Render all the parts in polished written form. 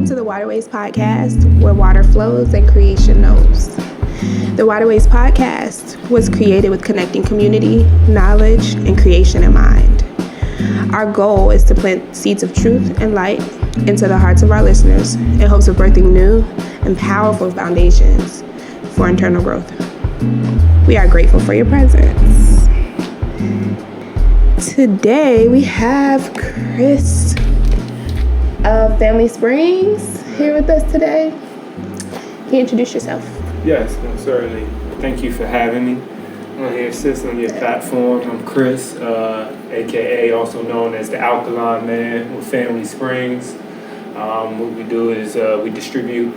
Welcome to the Wata Waze podcast, where water flows and creation knows. The Wata Waze podcast was created with connecting community, knowledge, and creation in mind. Our goal is to plant seeds of truth and light into the hearts of our listeners in hopes of birthing new and powerful foundations for internal growth. We are grateful for your presence. Today we have Chris of Family Springs here with us today. Can you introduce yourself? Yes, certainly. Thank you for having me on here, sis, on your platform. I'm Chris, aka also known as the Alkaline Man with Family Springs. What we do is we distribute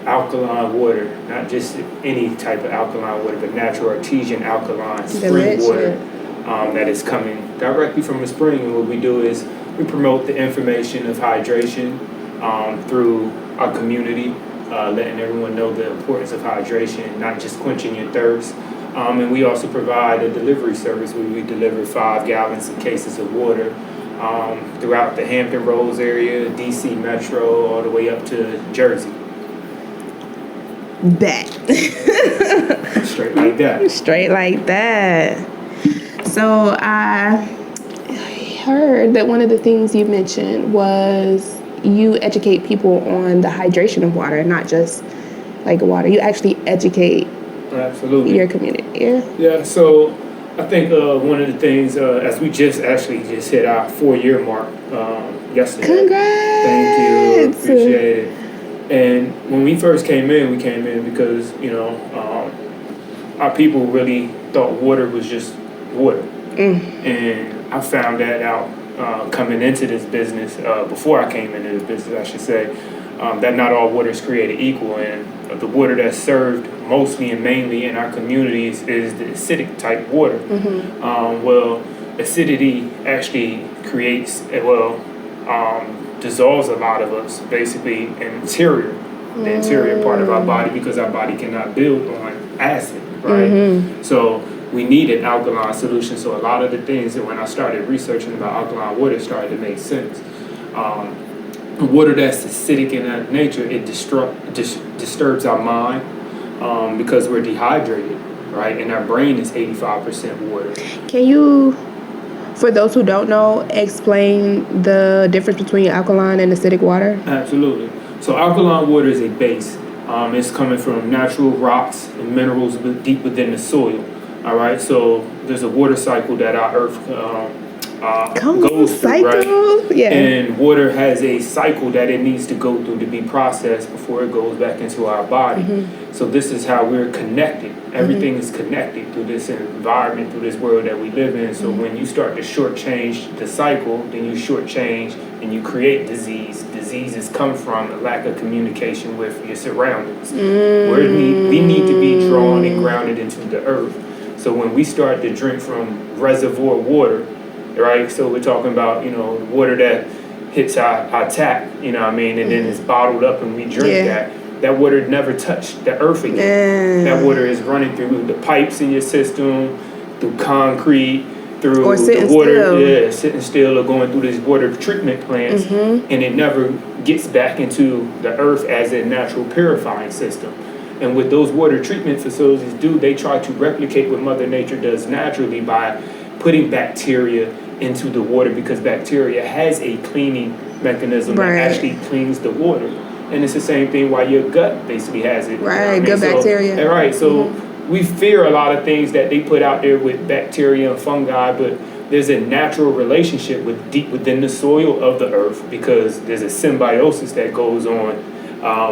alkaline water, not just any type of alkaline water, but natural artesian alkaline spring water that is coming directly from a spring. And what we do is we promote the information of hydration through our community, letting everyone know the importance of hydration, not just quenching your thirst. And we also provide a delivery service where we deliver 5 gallons of cases of water throughout the Hampton Roads area, DC Metro, all the way up to Jersey. Bet. Straight like that. Straight like that. So I heard that one of the things you mentioned was you educate people on the hydration of water, not just like water. You actually educate Absolutely. Your community. Yeah, so I think one of the things, as we just hit our 4-year mark yesterday. Congrats! Thank you, appreciate it. And when we first came in because, our people really thought water was just water. And I found that out coming into this business, before I came into this business, I should say, that not all water is created equal. And the water that's served mostly and mainly in our communities is the acidic type water. Well, acidity actually dissolves a lot of us, basically, in the interior part of our body, because our body cannot build on acid, right? So we need an alkaline solution. So a lot of the things that when I started researching about alkaline water started to make sense. Water that's acidic in nature, it disturbs our mind because we're dehydrated, right? And our brain is 85% water. Can you, for those who don't know, explain the difference between alkaline and acidic water? Absolutely. So alkaline water is a base. It's coming from natural rocks and minerals deep within the soil. All right, so there's a water cycle that our earth goes through, right? Yeah. And water has a cycle that it needs to go through to be processed before it goes back into our body. So this is how we're connected. Everything is connected through this environment, through this world that we live in. So when you start to shortchange the cycle, then you shortchange and you create disease. Diseases come from a lack of communication with your surroundings. We need to be drawn and grounded into the earth. So when we start to drink from reservoir water, right? So we're talking about, water that hits our tap, and then it's bottled up and we drink that water never touched the earth again. That water is running through the pipes in your system, through concrete, through the water, sitting still or going through these water treatment plants, and it never gets back into the earth as a natural purifying system. And what those water treatment facilities do, they try to replicate what Mother Nature does naturally by putting bacteria into the water, because bacteria has a cleaning mechanism that actually cleans the water. And it's the same thing why your gut basically has it. Right, good bacteria. Right, so we fear a lot of things that they put out there with bacteria and fungi, but there's a natural relationship deep within the soil of the earth, because there's a symbiosis that goes on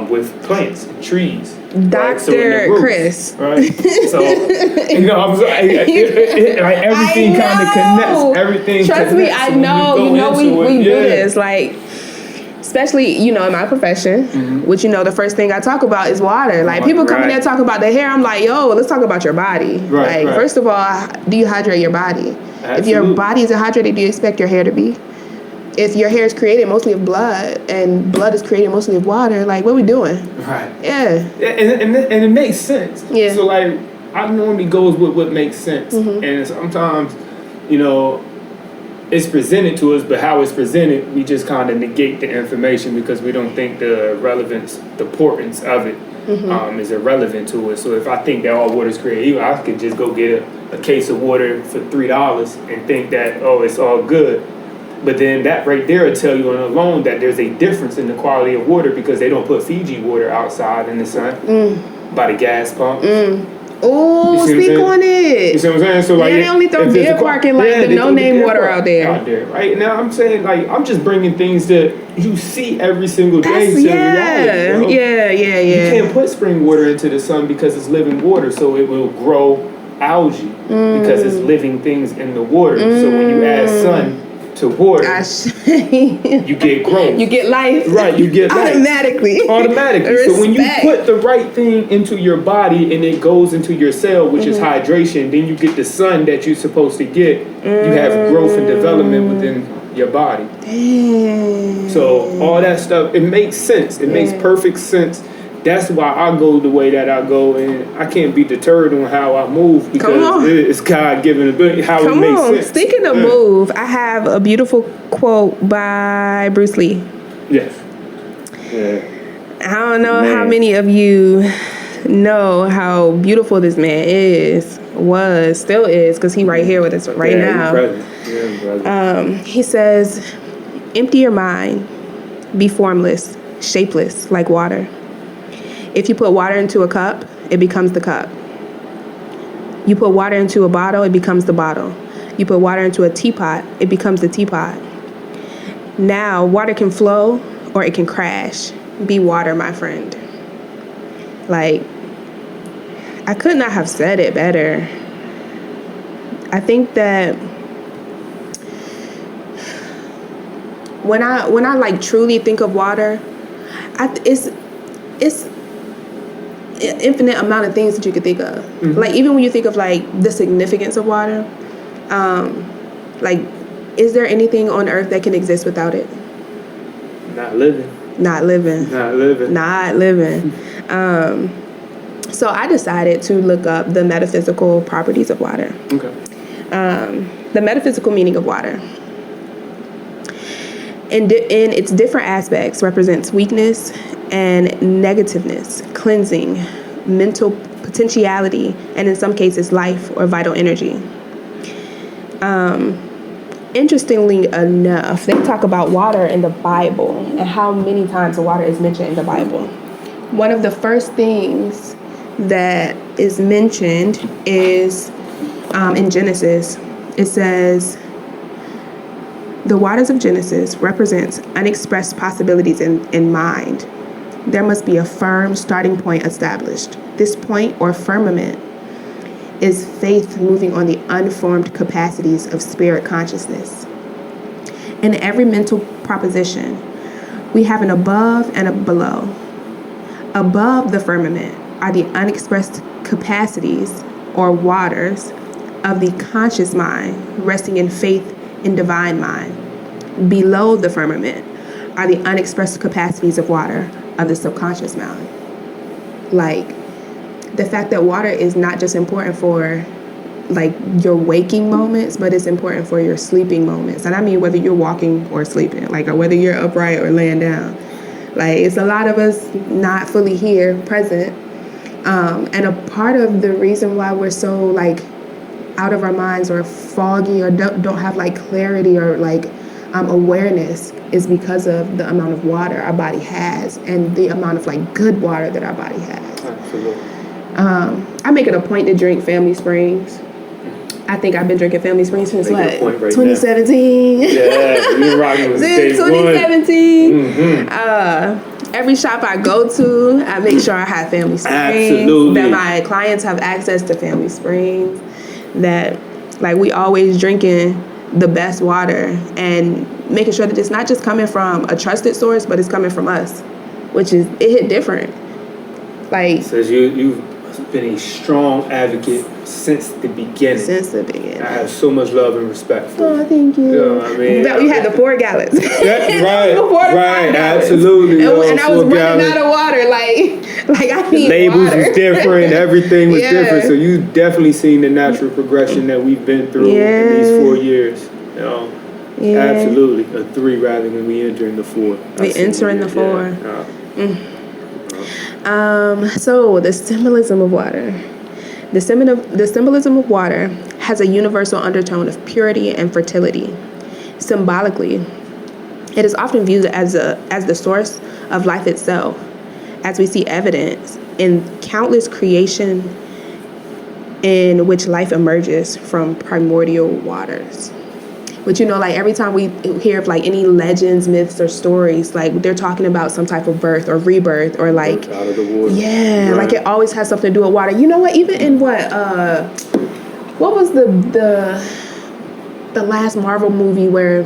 with plants and trees. Dr. Chris. Right? So, everything kind of connects. Everything Trust connects. Me, I know. We do this. Like, especially, in my profession, which, the first thing I talk about is water. Like, people come in there and talk about their hair. I'm like, let's talk about your body. First of all, do you hydrate your body? Absolutely. If your body isn't hydrated, do you expect your hair to be? If your hair is created mostly of blood and blood is created mostly of water, like, what are we doing? Right. Yeah. And it makes sense. Yeah. So, I normally goes with what makes sense. And sometimes, it's presented to us, but how it's presented, we just kind of negate the information because we don't think the relevance, the importance of it is irrelevant to us. So if I think that all water is created equal, I could just go get a case of water for $3 and think that, oh, it's all good. But then that right there will tell you on alone that there's a difference in the quality of water because they don't put Fiji water outside in the sun by the gas pump. Oh, speak on it. You see what I'm saying? So like, they only throw Deer Park and like the no-name water out there. Right now, I'm saying like I'm just bringing things that you see every single day to reality. Bro. Yeah. You can't put spring water into the sun because it's living water, so it will grow algae because it's living things in the water. So when you add sun to water, you get growth. You get life. Right, you get life. Automatically. So when you put the right thing into your body and it goes into your cell, which is hydration, then you get the sun that you're supposed to get. You have growth and development within your body. So all that stuff, it makes sense. It makes perfect sense. That's why I go the way that I go, and I can't be deterred on how I move because it's God-given ability, how it makes sense. Speaking of move, I have a beautiful quote by Bruce Lee. Yes. Yeah. I don't know how many of you know how beautiful this man still is, because he right here with us right now. He says, empty your mind, be formless, shapeless, like water. If you put water into a cup, it becomes the cup. You put water into a bottle, it becomes the bottle. You put water into a teapot, it becomes the teapot. Now, water can flow or it can crash. Be water, my friend. Like, I could not have said it better. I think that when I like truly think of water, it's an infinite amount of things that you could think of. Like, even when you think of like the significance of water, like, is there anything on earth that can exist without it? Not living. So I decided to look up the metaphysical properties of water. Okay. The metaphysical meaning of water in its different aspects represents weakness and negativeness, cleansing, mental potentiality, and in some cases life or vital energy. Interestingly enough, they talk about water in the Bible and how many times the water is mentioned in the Bible. One of the first things that is mentioned is in Genesis. It says, the waters of Genesis represents unexpressed possibilities in mind. There must be a firm starting point established. This point or firmament is faith moving on the unformed capacities of spirit consciousness. In every mental proposition, we have an above and a below. Above the firmament are the unexpressed capacities or waters of the conscious mind, resting in faith in divine mind. Below the firmament are the unexpressed capacities of water of the subconscious mind. Like, the fact that water is not just important for like your waking moments, but it's important for your sleeping moments. And I mean whether you're walking or sleeping, like, or whether you're upright or laying down. Like, it's a lot of us not fully here, present. And a part of the reason why we're so like out of our minds or foggy or don't have like clarity or like awareness is because of the amount of water our body has and the amount of like good water that our body has. Absolutely. I make it a point to drink Family Springs. I think I've been drinking Family Springs since what? 2017. Yeah, you're rocking with since 2017. Every shop I go to, I make sure I have Family Springs. Absolutely. That my clients have access to Family Springs. That like we always drinking the best water and making sure that it's not just coming from a trusted source, but it's coming from us, which is, it hit different. Like, says you've been a strong advocate since the beginning. I have so much love and respect for you. Oh, thank you. You know what I mean? You had the 4 gallons. Right, absolutely. And I was running out of water. Like I need labels water. was different. Everything was different. So you definitely seen the natural progression that we've been through in these 4 years. You know, Yeah. Absolutely. A 3 rather than we entering the 4. We enter in the 4. Yeah. So the symbolism of water. The symbolism of water has a universal undertone of purity and fertility. Symbolically, it is often viewed as the source of life itself, as we see evidence in countless creation in which life emerges from primordial waters. But like every time we hear of like any legends, myths, or stories, like they're talking about some type of birth or rebirth or like out of the water. Yeah, right. Like it always has something to do with water. You know what? Even in what was the last Marvel movie where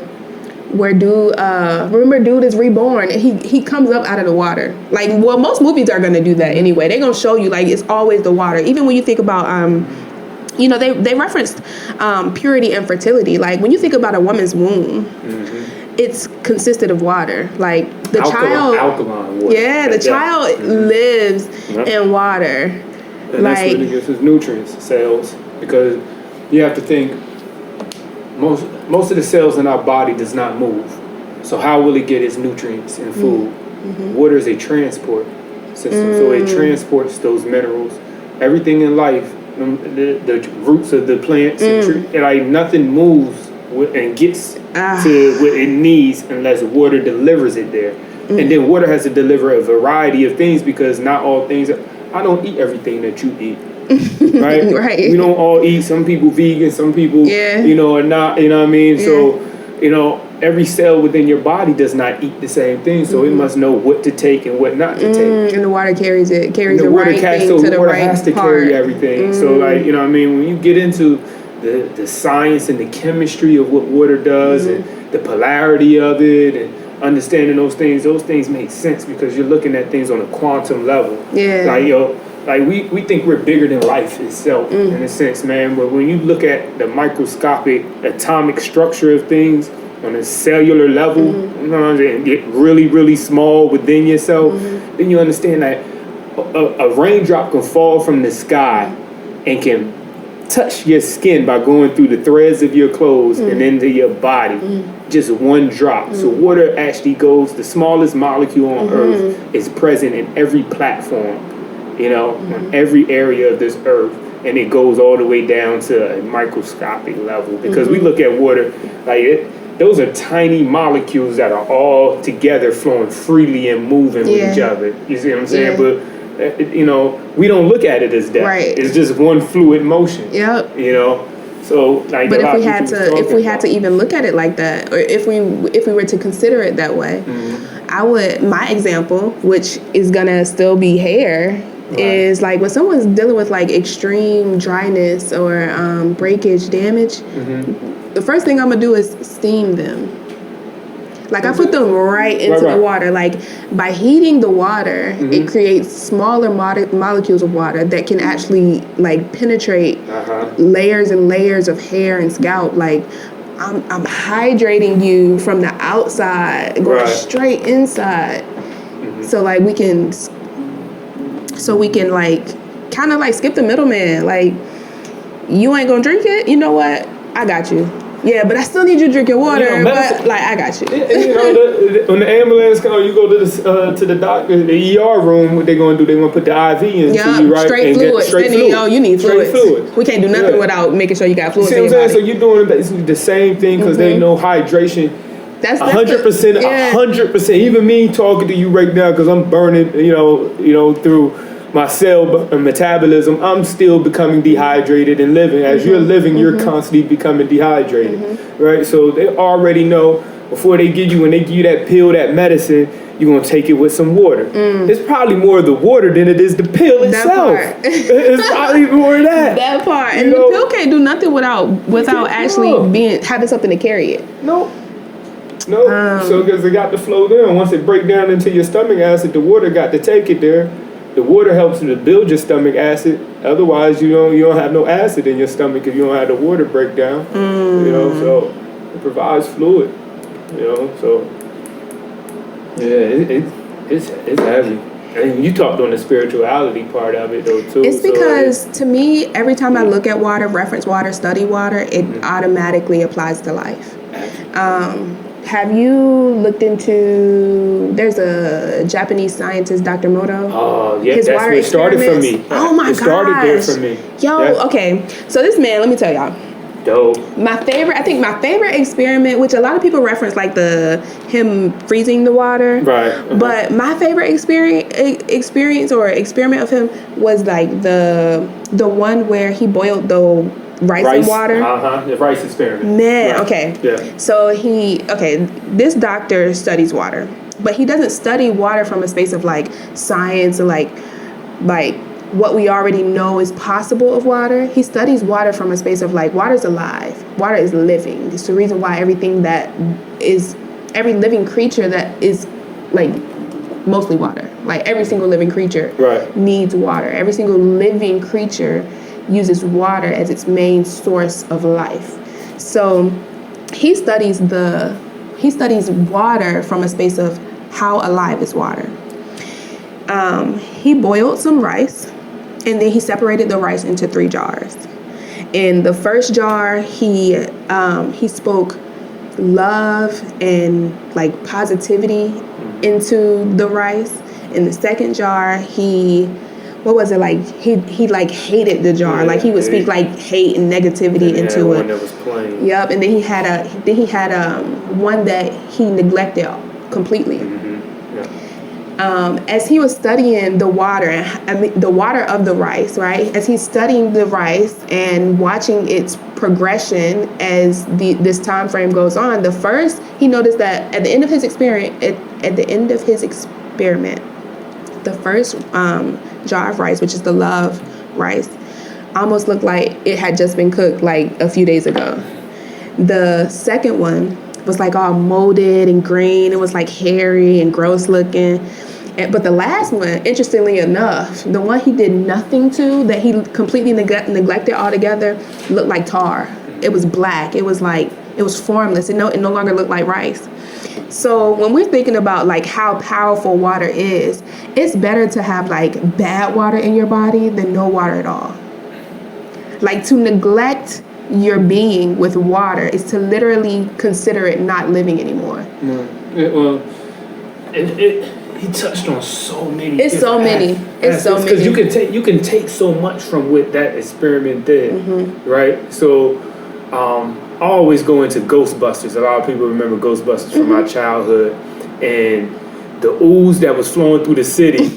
dude remember dude is reborn and he comes up out of the water. Like, well, most movies are gonna do that anyway. They're gonna show you like it's always the water. Even when you think about they referenced purity and fertility. Like when you think about a woman's womb, it's consisted of water. Like the alkaline water. Yeah, the child lives in water. And that's what it gets its nutrients, cells, because you have to think most of the cells in our body does not move. So how will it get its nutrients and food? Water is a transport system, so it transports those minerals. Everything in life, the roots of the plants, and like nothing moves and gets to what it needs unless water delivers it there. And then water has to deliver a variety of things because not all things. I don't eat everything that you eat. Right? Right. We don't all eat. Some people vegan, some people, are not, you know what I mean? Yeah. So, every cell within your body does not eat the same thing. So it must know what to take and what not to take. And the water carries the right thing so to the water right has to part. carry everything. So like, when you get into the science and the chemistry of what water does and the polarity of it and understanding those things make sense because you're looking at things on a quantum level. Yeah. Like we think we're bigger than life itself in a sense, man. But when you look at the microscopic atomic structure of things on a cellular level, and get really, really small within yourself, then you understand that a raindrop can fall from the sky and can touch your skin by going through the threads of your clothes and into your body. Just one drop. So water actually goes, the smallest molecule on Earth is present in every platform, on every area of this Earth. And it goes all the way down to a microscopic level because we look at water like those are tiny molecules that are all together flowing freely and moving with each other. You see what I'm saying? But we don't look at it as that. Right. It's just one fluid motion. Yep. So like. But if we had to even look at it like that, or if we were to consider it that way, my example, which is gonna still be hair, is like when someone's dealing with like extreme dryness or breakage, damage. The first thing I'm gonna do is steam them. Like I put them right into the water. Like by heating the water, it creates smaller molecules of water that can actually like penetrate layers and layers of hair and scalp. Like I'm hydrating you from the outside, going straight inside. So like we can like kind of like skip the middleman. Like you ain't gonna drink it. You know what? I got you. Yeah, but I still need you to drink your water. But like, I got you. When the ambulance comes, you go to the doctor, the ER room. What they gonna do? They gonna put the IV into you, right? Straight fluids. You need fluids. We can't do nothing without making sure you got fluids. See what I'm saying? So you're doing basically the same thing because they know hydration. That's 100%. 100%. Even me talking to you right now because I'm burning, through my cell metabolism, I'm still becoming dehydrated and living. As you're living, you're constantly becoming dehydrated, right? So they already know before when they give you that pill, that medicine, you're going to take it with some water. It's probably more of the water than it is the pill itself. It's probably more of that. That part. And the pill can't do nothing without actually having something to carry it. No. So because it got to flow down. Once it break down into your stomach acid, the water got to take it there. The water helps you to build your stomach acid. Otherwise, you don't have no acid in your stomach if you don't have the water break down. So it provides fluid. So it's heavy. And you talked on the spirituality part of it though too. It's because to me, every time I look at water, reference water, study water, it automatically applies to life. Have you looked into, there's a Japanese scientist, Dr. Moto? Oh, yeah, His that's water where it started for experiments. me. Oh my gosh. It started there for me. Yo, okay. So this man, let me tell y'all. Dope. I think my favorite experiment, which a lot of people reference like him freezing the water. Right. But my favorite experience or experiment of him was like the one where he boiled the rice in water. The rice experiment. Man, right. Okay. Yeah. So this doctor studies water, but he doesn't study water from a space of like science or like what we already know is possible of water. He studies water from a space of like, water's alive. Water is living. It's the reason why every living creature that is like mostly water, like every single living creature needs water. Every single living creature uses water as its main source of life. So he studies water from a space of how alive is water. He boiled some rice, and then he separated the rice into 3 jars. In the first jar, he spoke love and like positivity into the rice. In the second jar, he hated the jar. Yeah, like he would speak like hate and negativity into it. One that was plain. Yep, and then he had one that he neglected completely. As he was studying the water of the rice, right? As he's studying the rice and watching its progression as this time frame goes on, he noticed that at the end of his experiment, the first jar of rice, which is the love rice, almost looked like it had just been cooked like a few days ago. The second one was like all molded and green. It was like hairy and gross looking. But the last one, interestingly enough, the one he did nothing to, that he completely neglected altogether, looked like tar. It was black. It was formless. It no longer looked like rice. So when we're thinking about like how powerful water is, it's better to have like bad water in your body than no water at all. Like to neglect your being with water is to literally consider it not living anymore. He touched on so many. It's so many. Because you can take so much from what that experiment did, right? So, I always go into Ghostbusters. A lot of people remember Ghostbusters from my childhood, and the ooze that was flowing through the city,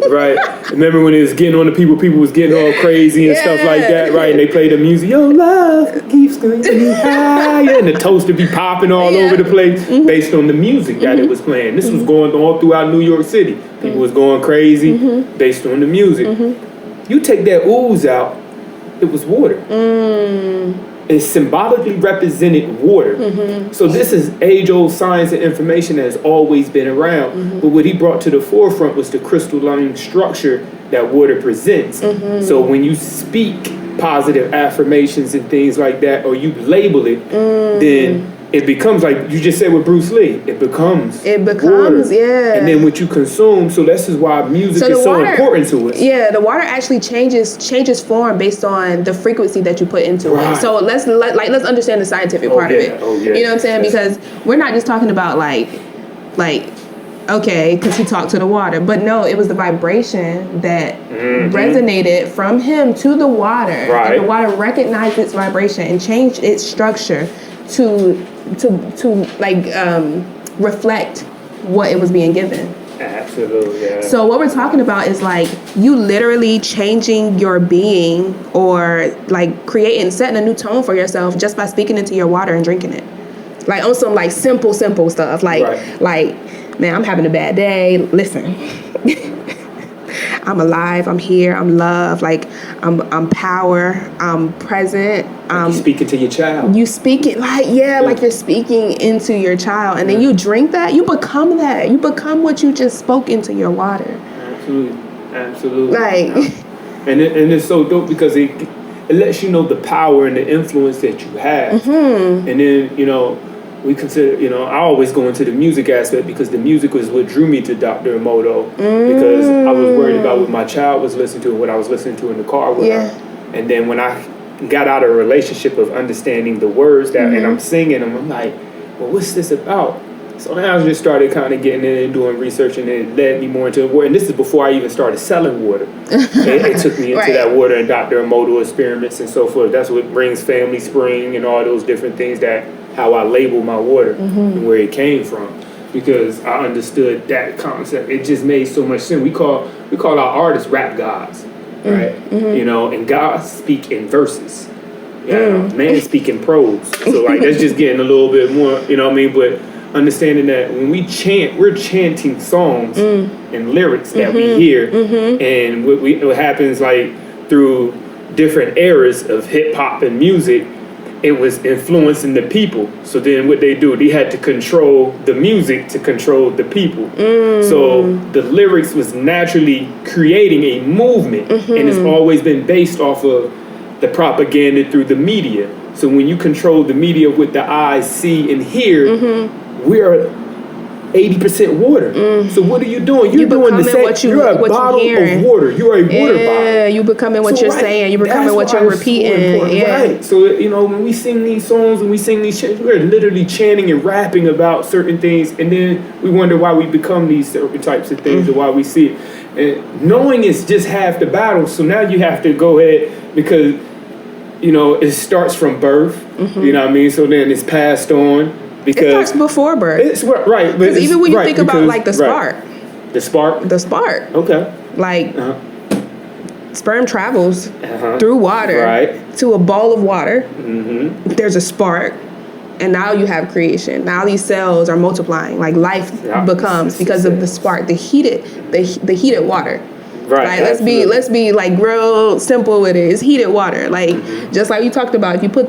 right? Remember when it was getting on the people was getting all crazy and stuff like that, right? And they played the music, yo, love keeps going higher, and the toaster be popping all over the place based on the music that it was playing. This was going all throughout New York City. People was going crazy based on the music. You take that ooze out, it was water. It symbolically represented water. So this is age-old science and information that has always been around. But what he brought to the forefront was the crystalline structure that water presents. So when you speak positive affirmations and things like that, or you label it, then it becomes like you just said with Bruce Lee. It becomes water. Yeah. And then what you consume. So this is why music is so important to us. Yeah, the water actually changes form based on the frequency that you put into it. So let's understand the scientific part of it. You know what I'm saying? Because we're not just talking about like okay, because he talked to the water, but no, it was the vibration that resonated from him to the water. And the water recognized its vibration and changed its structure to reflect what it was being given. Absolutely. Yeah. So what we're talking about is like you literally changing your being or like setting a new tone for yourself just by speaking into your water and drinking it. Like on some like simple stuff. Like man, I'm having a bad day. Listen. I'm alive, I'm here, I'm love, like I'm power, I'm present. You speaking to your child. You speak it like you're speaking into your child, and then you drink that, you become that. You become what you just spoke into your water. Absolutely. Like and it's so dope because it lets you know the power and the influence that you have. And then, we consider, I always go into the music aspect because the music was what drew me to Dr. Emoto because I was worried about what my child was listening to and what I was listening to in the car with her. And then when I got out of a relationship of understanding the words that, and I'm singing them, I'm like, well, what's this about? So then I just started kind of getting in and doing research, and it led me more into water. And this is before I even started selling water. It took me into that water and Dr. Emoto experiments and so forth. That's what brings Family Spring and all those different things, that how I label my water and where it came from. Because I understood that concept. It just made so much sense. We call our artists rap gods, right? You know, and gods speak in verses. Man speak in prose. So like that's just getting a little bit more, you know what I mean? But understanding that when we chant, we're chanting songs and lyrics that we hear, and what happens like through different eras of hip hop and music, it was influencing the people. So then what they do, they had to control the music to control the people. So the lyrics was naturally creating a movement, and it's always been based off of the propaganda through the media. So when you control the media with the eyes see and hear, we are 80% water. So what are you doing? You're doing the same. You're a bottle of water. You are a water bottle. Yeah, you becoming what you're saying. You're becoming what you're repeating. Right. So, you know, when we sing these songs and we sing these chants, we're literally chanting and rapping about certain things, and then we wonder why we become these certain types of things or why we see it. And knowing is just half the battle. So now you have to go ahead, because, you know, it starts from birth. You know what I mean? So then it's passed on. Because it starts before birth. It's right. Because even when you think about like the spark. The spark? The spark. Okay. Like sperm travels through water to a bowl of water. There's a spark. And now you have creation. Now these cells are multiplying. Like life becomes because of the spark, the heated water. Right. Like, let's be like real simple with it. It's heated water. Like just like you talked about, if you put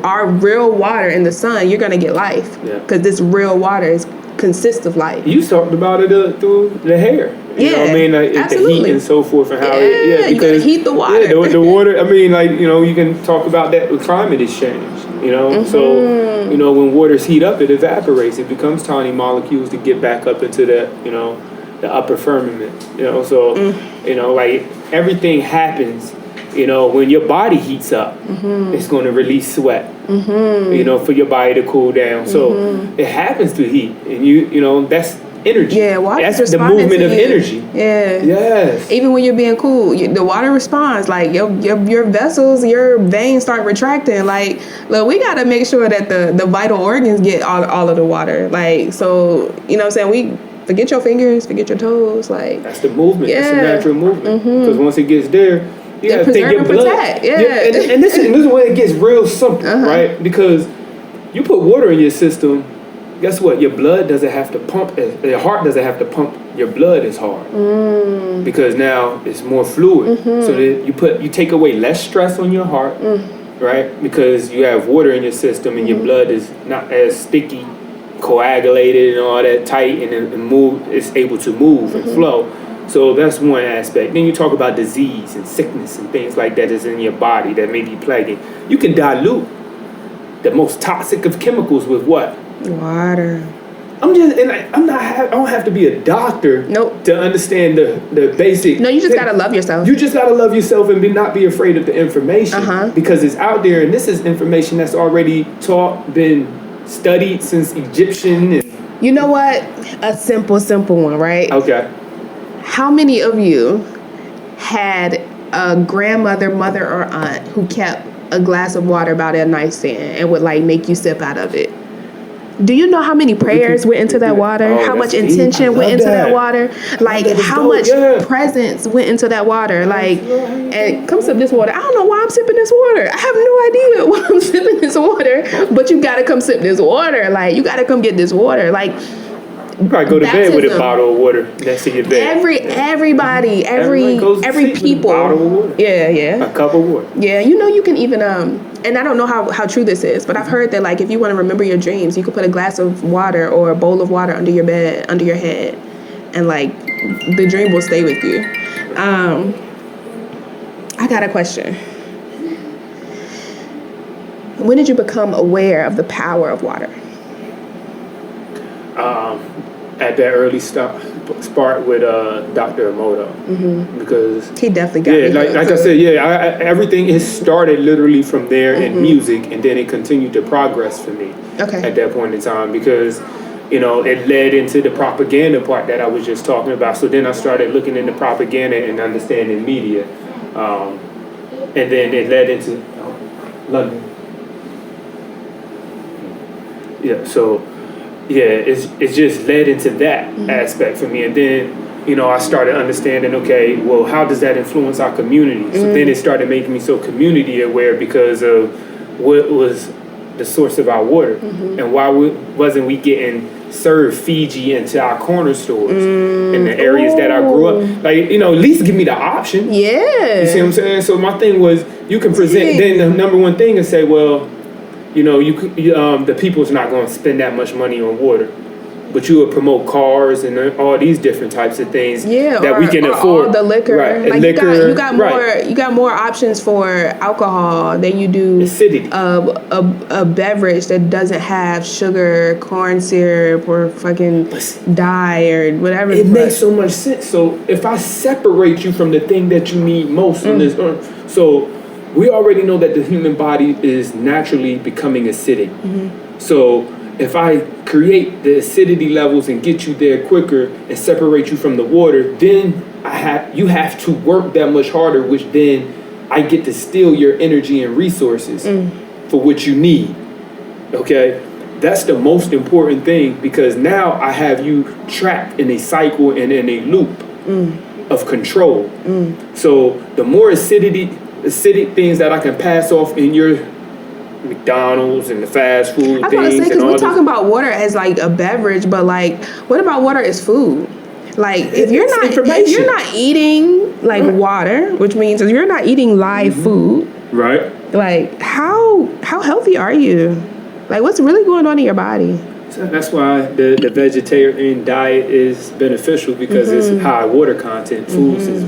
our real water in the sun, you're gonna get life. Because this real water consists of life. You talked about it through the hair. You know what I mean? Like the heat and so forth, and how because you gotta heat the water. The water. I mean, like, you know, you can talk about that with climate exchange. You know, so you know, when waters heat up, it evaporates. It becomes tiny molecules to get back up into the, you know, the upper firmament. You know, so you know, like everything happens. You know, when your body heats up, it's going to release sweat. You know, for your body to cool down. So it happens through heat, and you know, that's energy. Yeah, water. That's the movement of energy. Yeah. Yes. Even when you're being cool, the water responds. Like your vessels, your veins start retracting. Like, look, we got to make sure that the vital organs get all of the water. Like, so you know what I'm saying, we. Forget your fingers, forget your toes. Like, that's the movement. Yeah. That's the natural movement. Because once it gets there, you got to think your blood. And this is where it gets real simple, right? Because you put water in your system, guess what? Your blood doesn't have to pump. Your heart doesn't have to pump. Your blood is hard because now it's more fluid. So that you take away less stress on your heart, right? Because you have water in your system and your blood is not as sticky, coagulated, and all that tight, and move. It's able to move and flow. So that's one aspect. Then you talk about disease and sickness and things like that is in your body that may be plaguing. You can dilute the most toxic of chemicals with what? Water. I don't have to be a doctor to understand the basic. No, you just gotta love yourself. You just gotta love yourself and not be afraid of the information because it's out there, and this is information that's already taught, been studied since Egyptian. And you know what? A simple one, right? Okay. How many of you had a grandmother, mother, or aunt who kept a glass of water by their nightstand and would like make you sip out of it? Do you know how many prayers went into that water? How much intention went into that water? Like how much presence went into that water? Like, and come sip this water. I don't know why I'm sipping this water. I have no idea why I'm sipping this water. But you gotta come sip this water. Like you gotta come get this water. Like you probably go to bed with a bottle of water next to your bed. Everybody, every people. A bottle of water. Yeah. A cup of water. Yeah, you know you can even and I don't know how true this is, but I've heard that like if you want to remember your dreams, you could put a glass of water or a bowl of water under your bed, under your head, and like the dream will stay with you. I got a question. When did you become aware of the power of water? At that early sparked with Dr. Emoto because he definitely got me. Like I said, everything is started literally from there in music, and then it continued to progress for me at that point in time because it led into the propaganda part that I was just talking about. So then I started looking into propaganda and understanding media, and then it led into London. So it's just led into that aspect for me, and then I started understanding, okay, well, how does that influence our community? So then it started making me so community aware because of what was the source of our water and why wasn't we getting served Fiji into our corner stores in the areas that I grew up. Like, at least give me the option. Yeah. You see what I'm saying? So my thing was, you can present, then the number one thing is say, well, the people's not going to spend that much money on water. But you would promote cars and all these different types of things that we can afford. All the liquor, right? Like liquor, you got more options for alcohol than you do acidity. A beverage that doesn't have sugar, corn syrup, or fucking dye or whatever. It makes so much sense. So if I separate you from the thing that you need most on this earth, so we already know that the human body is naturally becoming acidic. So if I create the acidity levels and get you there quicker and separate you from the water, then you have to work that much harder, which then I get to steal your energy and resources for what you need. Okay? That's the most important thing, because now I have you trapped in a cycle and in a loop of control. So the more acidic things that I can pass off in your McDonald's and the fast food things. I was gonna say, because we're talking about water as like a beverage, but like, what about water as food? Like, if you're not eating like water, which means if you're not eating live food, right? Like, how healthy are you? Like, what's really going on in your body? So that's why the vegetarian diet is beneficial, because it's high water content foods is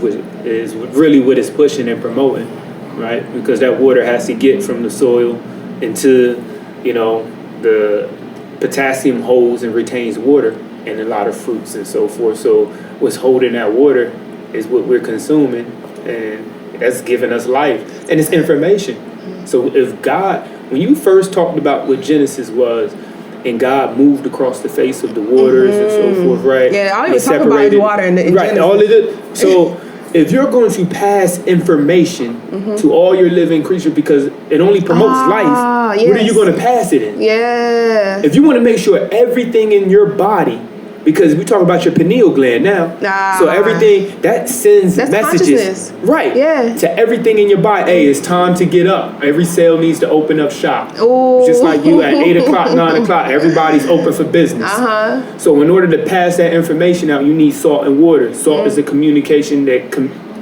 really what it's pushing and promoting, right? Because that water has to get from the soil into, the potassium holds and retains water in a lot of fruits and so forth. So what's holding that water is what we're consuming, and that's giving us life, and it's information. So if God, when you first talked about what Genesis was, and God moved across the face of the waters and so forth, right? Yeah, all you talk about is water in right, Genesis. All of it. So if you're going to pass information to all your living creatures, because it only promotes life, what are you going to pass it in? Yeah. If you want to make sure everything in your body, because we talk about your pineal gland now, so everything that sends messages, right? To everything in your body. Hey, it's time to get up. Every cell needs to open up shop. Ooh. Just like you at 8 o'clock, 9 o'clock, everybody's open for business. So in order to pass that information out, you need salt and water. Salt is a communication that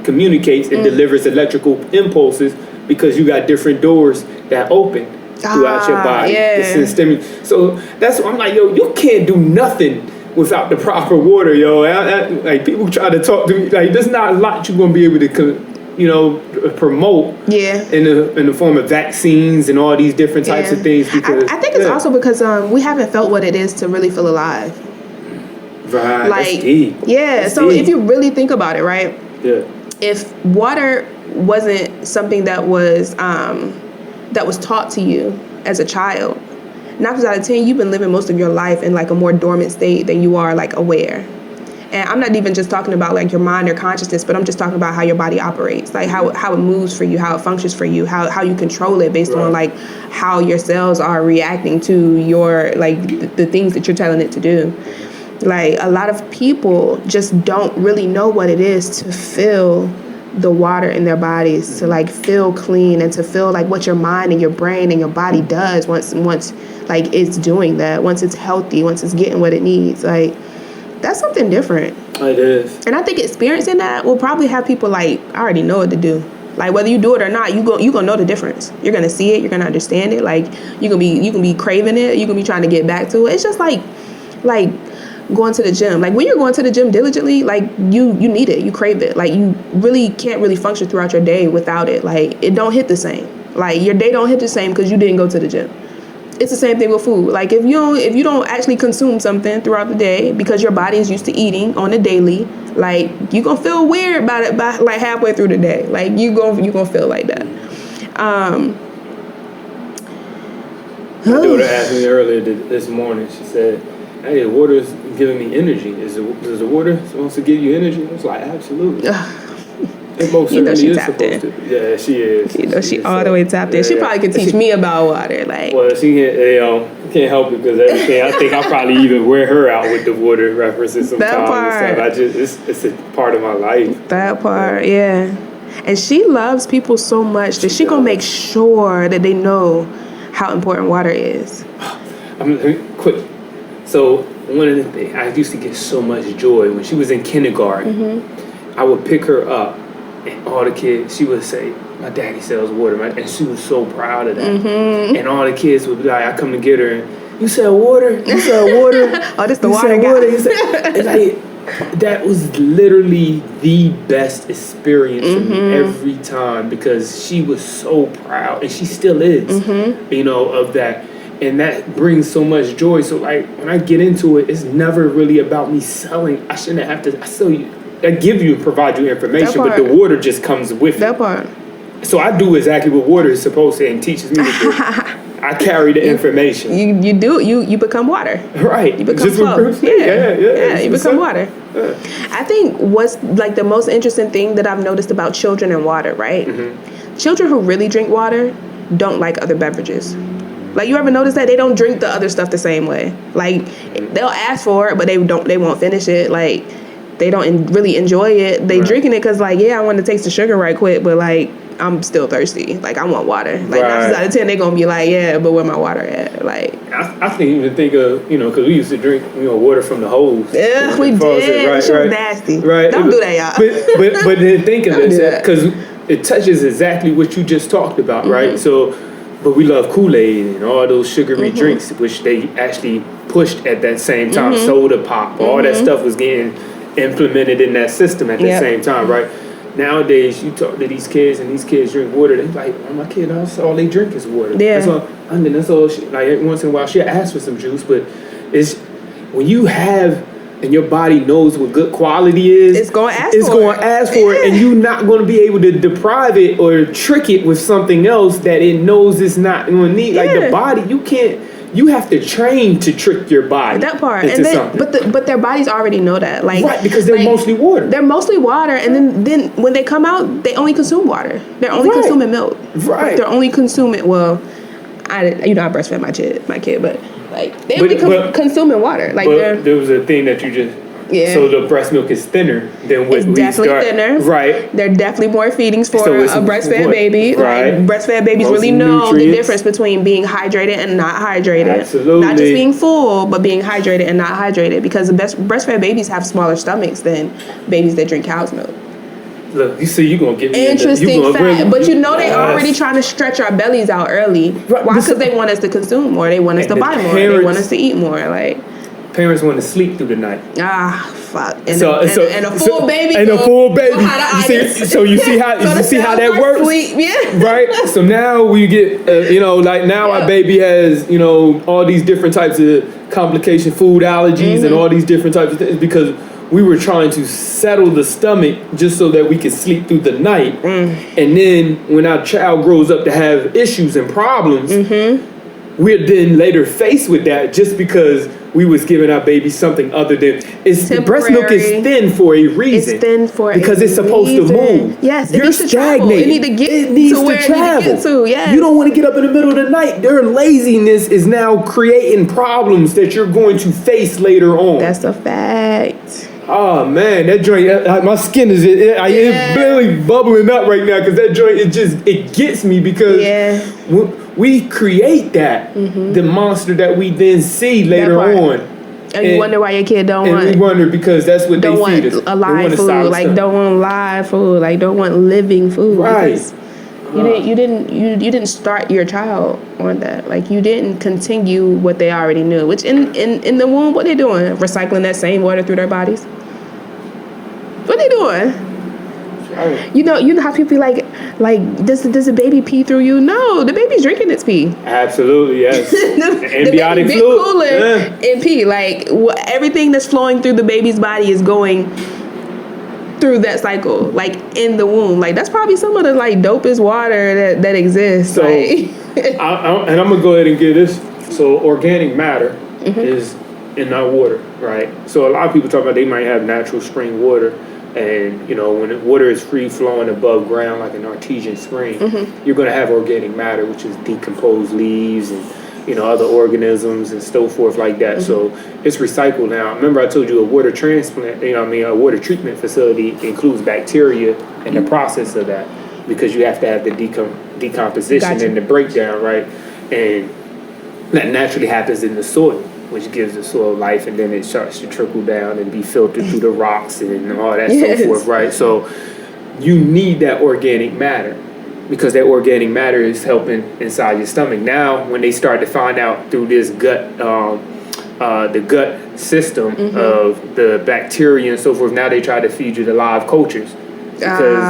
communicates and delivers electrical impulses, because you got different doors that open throughout your body. So that's why I'm like, yo, you can't do nothing without the proper water, yo. Like, people try to talk to me, like, there's not a lot you're gonna be able to promote in the form of vaccines and all these different types of things, because I think it's also because we haven't felt what it is to really feel alive. Right. Like, that's deep. That's deep. If you really think about it, right? Yeah. If water wasn't something that was taught to you as a child, 9 times out of 10, you've been living most of your life in like a more dormant state than you are like aware. And I'm not even just talking about like your mind or consciousness, but I'm just talking about how your body operates, like how it moves for you, how it functions for you, how you control it based on like how your cells are reacting to your like the things that you're telling it to do. Like, a lot of people just don't really know what it is to feel the water in their bodies, to like feel clean, and to feel like what your mind and your brain and your body does once like it's doing that, once it's healthy, once it's getting what it needs. Like, that's something different. It is. And I think experiencing that will probably have people like, I already know what to do. Like, whether you do it or not, you gonna know the difference. You're gonna see it, you're gonna understand it. Like, you can be craving it, you can be trying to get back to it. It's just like going to the gym. Like, when you're going to the gym diligently, like, you need it, you crave it. Like, you really can't really function throughout your day without it. Like, it don't hit the same. Like, your day don't hit the same because you didn't go to the gym. It's the same thing with food. Like if you don't actually consume something throughout the day because your body is used to eating on a daily, like you gonna feel weird about it by like halfway through the day. Like you gonna feel like that. My daughter asked me earlier this morning. She said, "Hey, the water's giving me energy. Is the water supposed to give you energy?" I was like, "Absolutely." It most certainly is supposed to. Yeah, she is. You know, she all the way tapped in. She probably could teach me about water. Like, well, she can't help it because everything. I think I'll probably even wear her out with the water references sometimes. That part. It's a part of my life. That part, yeah. And she loves people so much that she gonna make sure that they know how important water is. Quick. So one of the things I used to get so much joy when she was in kindergarten. I would pick her up. And all the kids, she would say, "My daddy sells water," and she was so proud of that. And all the kids would be like, I come to get her, and you sell water? You sell water? Oh, this the water guy. It's like, that was literally the best experience for me every time because she was so proud, and she still is, of that. And that brings so much joy. So like when I get into it, it's never really about me selling. I shouldn't have to. I give you and provide you information, but the water just comes with it. That part. So I do exactly what water is supposed to and teaches me to do. I carry the information. You become water. Right. You become flow. Yeah, you become water. Yeah. I think what's like the most interesting thing that I've noticed about children and water, right? Children who really drink water don't like other beverages. Like, you ever notice that they don't drink the other stuff the same way? Like, they'll ask for it, but they won't finish it. Like, they don't really enjoy it. They drinking it because, like, yeah, I want to taste the sugar right quick, but, like, I'm still thirsty. Like, I want water. Like, 9 out of 10, they're going to be like, yeah, but where my water at? Like, I can't even think of, because we used to drink, water from the hose. Yeah, we did. Right, shit was nasty. Right. Don't do that, y'all. But then think of it, because it touches exactly what you just talked about, right? So, but we love Kool-Aid and all those sugary drinks, which they actually pushed at that same time. Soda pop, all that stuff was getting implemented in that system at the same time, right? Nowadays, you talk to these kids and these kids drink water. They're like, "Oh, my kid, that's all they drink is water." Yeah. That's all. Like every once in a while, she'll ask for some juice, but it's when you have and your body knows what good quality is. It's going to ask for it, and you're not going to be able to deprive it or trick it with something else that it knows it's not going to need. Like the body, you can't. You have to train to trick your body. That part, into something. But their bodies already know that, like because they're mostly water. They're mostly water, and then when they come out, they only consume water. They're only consuming milk. Right. Like, they're only consuming. Well, I breastfed my kid, but like they only consuming water. Like there was a thing that you just. Yeah. So the breast milk is thinner than what we start. Thinner. Right. There are definitely more feedings for a breastfed baby. Right. Like, breastfed babies really know the difference between being hydrated and not hydrated. Absolutely. Not just being full, but being hydrated and not hydrated. Because the breastfed babies have smaller stomachs than babies that drink cow's milk. Look, you see, you're going to get me interesting fact. But they already trying to stretch our bellies out early. Right. Why? Because they want us to consume more. They want us to buy more. They want us to eat more. Like, parents want to sleep through the night. Fuck. And a full baby. And a full baby. You see how that works? Sleep. Yeah. Right? So now we get, our baby has, all these different types of complication, food allergies, and all these different types of things because we were trying to settle the stomach just so that we could sleep through the night. And then when our child grows up to have issues and problems, we're then later faced with that just because we was giving our baby something other than breast milk is thin for a reason. It's thin for because it's supposed to move. Yes, you're stagnated. It needs to get to where it needs to get to. Yes. You don't want to get up in the middle of the night. Their laziness is now creating problems that you're going to face later on. That's a fact. Oh man, that joint! My skin is it's barely bubbling up right now because that joint it gets me because we create that the monster that we then see later on, and you wonder why your kid don't want. And we wonder because that's what don't they feed us. A live food, like don't want live food, like don't want living food. Right. You didn't start your child on that. Like you didn't continue what they already knew. Which in the womb, what they doing? Recycling that same water through their bodies. What they doing? Right. You know how people be like, Like, does the baby pee through you? No, the baby's drinking its pee. Absolutely, yes. The Amniotic baby fluid. cooler and pee. Like, everything that's flowing through the baby's body is going through that cycle, like in the womb. Like, that's probably some of the like dopest water that exists. So, like. and I'm gonna go ahead and give this. So, organic matter is in our water, right? So, a lot of people talk about they might have natural spring water. And, you know, when the water is free flowing above ground like an artesian spring, you're going to have organic matter, which is decomposed leaves and, you know, other organisms and so forth like that. So it's recycled now. Remember I told you a water transplant, a water treatment facility includes bacteria in the process of that, because you have to have the decomposition and the breakdown, right? And that naturally happens in the soil, which gives the soil life, and then it starts to trickle down and be filtered through the rocks and all that so forth, right? So you need that organic matter, because that organic matter is helping inside your stomach. Now, when they start to find out through this gut, the gut system of the bacteria and so forth, now they try to feed you the live cultures. Because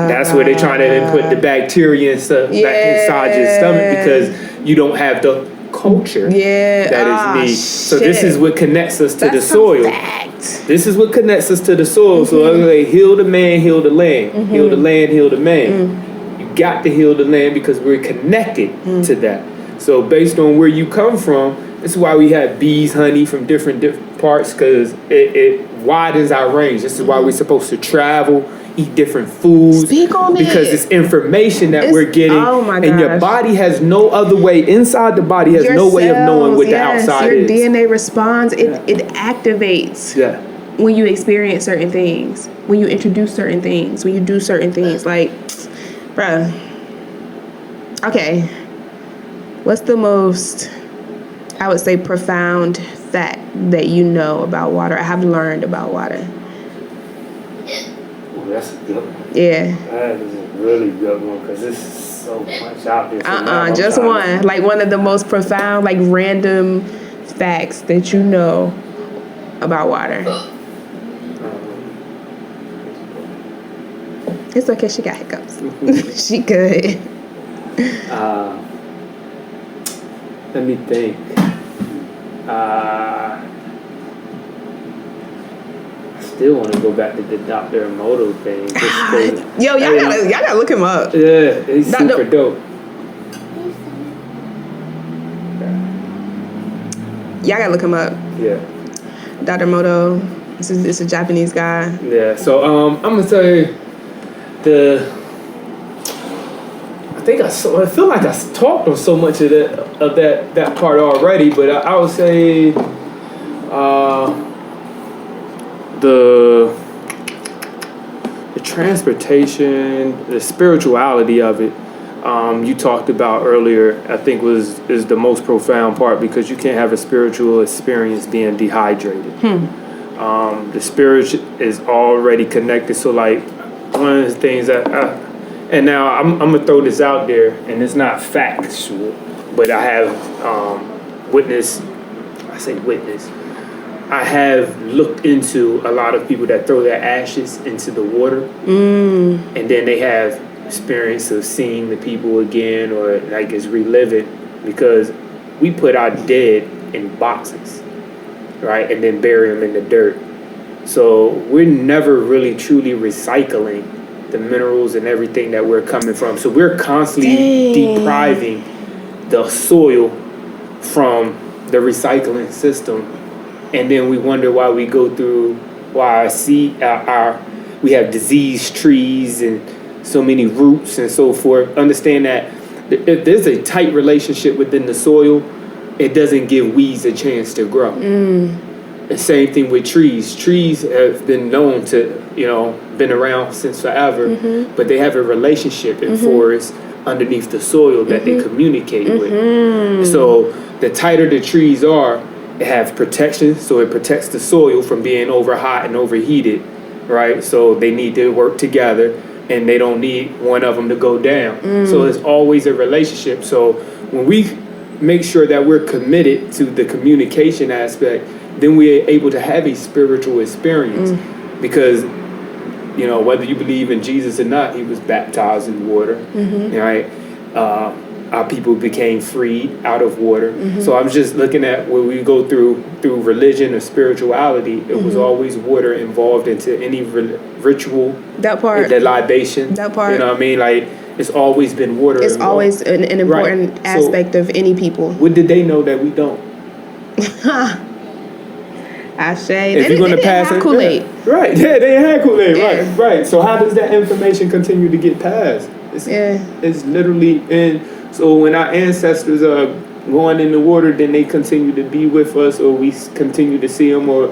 that's where they're trying to input the bacteria and stuff back inside your stomach, because you don't have the culture that is needed. So this is what connects us to the soil. This is what connects us to the soil. So like, heal the man, heal the land. Heal the land, heal the man. You got to heal the land because we're connected to that. So based on where you come from, this is why we have bees, honey from different parts, because it widens our range. This is why we're supposed to travel, eat different foods. Speak on because it's information that we're getting. Oh my gosh. And your body has no other way. Inside the body has no way of knowing what the outside is. Your DNA responds. It activates when you experience certain things, when you introduce certain things, when you do certain things. Like, bruh. Okay. What's the most, I would say, profound fact that you know about water? I have learned about water. That's a good one. Yeah. That is a really good one, because it's so much out there. Just one. Like, one of the most profound, like, random facts that you know about water. It's okay, she got hiccups. She good. Let me think. Still want to go back to the Dr. Emoto thing. Y'all gotta look him up. Yeah, he's super dope. Y'all gotta look him up. Yeah. Dr. Emoto. This is a Japanese guy. Yeah. So I'm gonna say I feel like I talked on so much of that part already, but I would say the transportation, the spirituality of it, you talked about earlier, I think is the most profound part, because you can't have a spiritual experience being dehydrated. The spirit is already connected. So like, one of the things that and now I'm gonna throw this out there, and it's not factual, but I have I have looked into a lot of people that throw their ashes into the water, and then they have experience of seeing the people again, or like it's reliving, because we put our dead in boxes, right, and then bury them in the dirt. So we're never really truly recycling the minerals and everything that we're coming from. So we're constantly depriving the soil from the recycling system, and then we wonder why we go through why we have diseased trees and so many roots and so forth. Understand that if there's a tight relationship within the soil, it doesn't give weeds a chance to grow. The same thing with trees. Trees have been known to, been around since forever, but they have a relationship in forests underneath the soil that they communicate with. So the tighter the trees are, it have protection, so it protects the soil from being over hot and overheated, right? So they need to work together, and they don't need one of them to go down. So it's always a relationship. So when we make sure that we're committed to the communication aspect, then we're able to have a spiritual experience, because whether you believe in Jesus or not, he was baptized in water, right? Our people became freed out of water. So I'm just looking at when we go through religion or spirituality, it was always water involved into any ritual. That part. The libation. That part. You know what I mean? Like, it's always been water. It's involved. always an important aspect of any people. What did they know that we don't? I say if you're going to pass it, Kool-Aid. Right? Yeah, they had Kool-Aid. Yeah. Right. So how does that information continue to get passed? It's literally in. So when our ancestors are going in the water, then they continue to be with us, or we continue to see them, or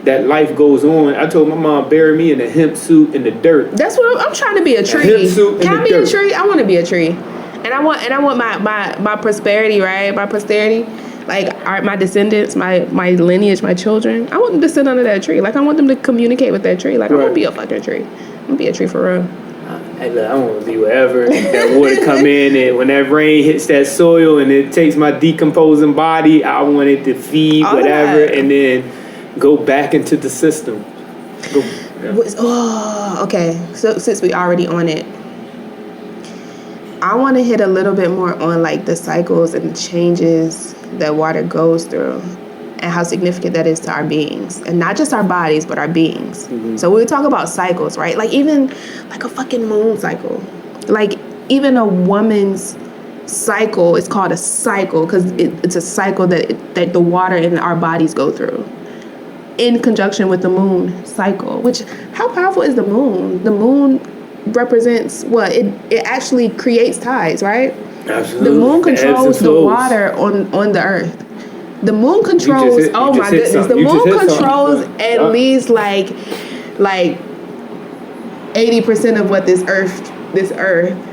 that life goes on. I told my mom, bury me in a hemp suit in the dirt. That's what I'm trying to be, a tree. A hemp suit Can in I the be dirt. a tree? I want to be a tree. And I want my prosperity, right? My posterity, like my descendants, my lineage, my children. I want them to sit under that tree. Like, I want them to communicate with that tree. Like, I want to be a fucking tree. I'm going to be a tree for real. Hey, look, I want to be wherever that water come in, and when that rain hits that soil and it takes my decomposing body, I want it to feed whatever and then go back into the system. Okay. So since we already on it, I want to hit a little bit more on like the cycles and the changes that water goes through and how significant that is to our beings, and not just our bodies, but our beings. So we talk about cycles, right? Like, even like a fucking moon cycle, like even a woman's cycle is called a cycle because it's a cycle that the water in our bodies go through in conjunction with the moon cycle. Which, how powerful is the moon? The moon represents what? It actually creates tides, right? Absolutely. The moon controls the water on the earth. The moon controls. Oh my goodness! The moon controls at least like 80% of what this earth,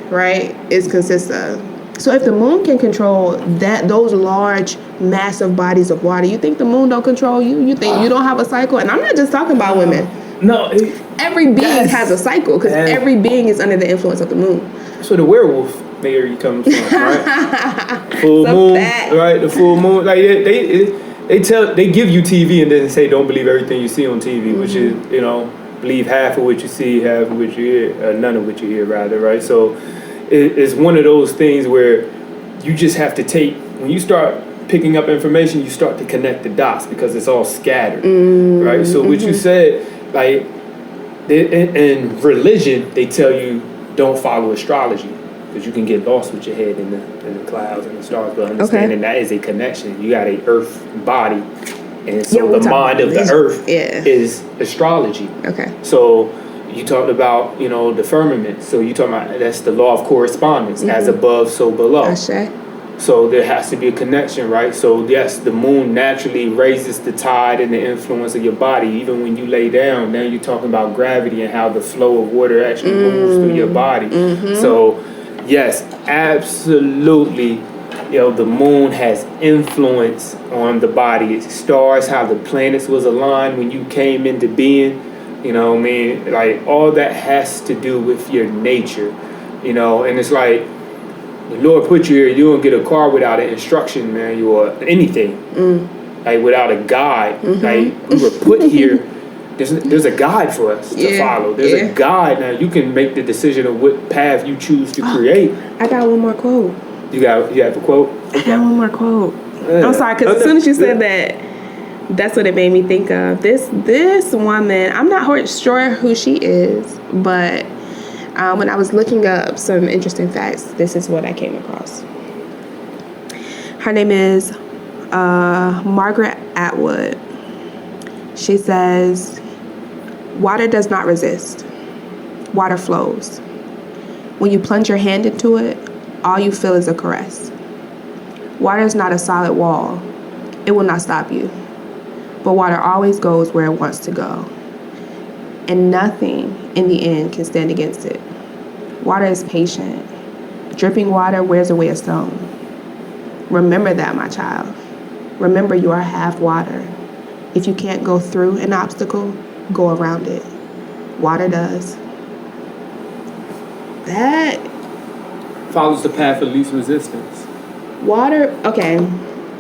right, is consists of. So if the moon can control those large, massive bodies of water, you think the moon don't control you? You think you don't have a cycle? And I'm not just talking about women. No. Every being has a cycle because every being is under the influence of the moon. That's where the werewolf theory comes from, right? Full moon, right? The full moon, like they give you TV and then say don't believe everything you see on TV, which is believe half of what you see, half of what you hear, none of what you hear, rather, right? So it's one of those things where you just have to take, when you start picking up information, you start to connect the dots because it's all scattered, right? So what you said, like in religion, they tell you don't follow astrology because you can get lost with your head in the clouds and the stars, but understanding that is a connection. You got a earth body, and so the mind of the earth is astrology. Okay. So you talked about, the firmament. So you talking about, that's the law of correspondence, as above, so below. Ashe. So there has to be a connection, right? So yes, the moon naturally raises the tide and the influence of your body. Even when you lay down, now you're talking about gravity and how the flow of water actually moves through your body. So yes, absolutely. The moon has influence on the body. It stars, how the planets was aligned when you came into being. Like all that has to do with your nature. And it's like, the Lord put you here, you don't get a car without an instruction manual or anything. Like without a guide. Like we were put here. There's a guide for us to follow. There's a guide. Now you can make the decision of what path you choose to create. I got one more quote. You have a quote? I got one more quote. I'm sorry, because as soon as you said that, that's what it made me think of. This woman, I'm not sure who she is, but when I was looking up some interesting facts, this is what I came across. Her name is Margaret Atwood. She says, water does not resist. Water flows. When you plunge your hand into it, all you feel is a caress. Water is not a solid wall. It will not stop you. But water always goes where it wants to go. And nothing in the end can stand against it. Water is patient. Dripping water wears away a stone. Remember that, my child. Remember you are half water. If you can't go through an obstacle, go around it. Water does. That follows the path of least resistance. Water, okay.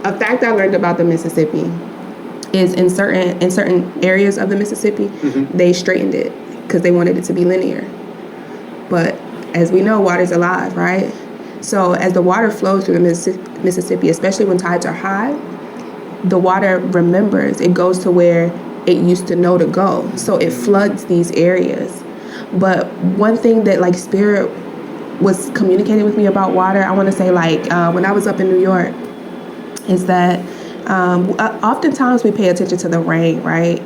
A fact I learned about the Mississippi is in certain areas of the Mississippi, they straightened it. because they wanted it to be linear. But as we know, water's alive, right? So as the water flows through the Mississippi, especially when tides are high, the water remembers. It goes to where it used to know to go. So it floods these areas. But one thing that like Spirit was communicating with me about water, I want to say like when I was up in New York, is that oftentimes we pay attention to the rain, right?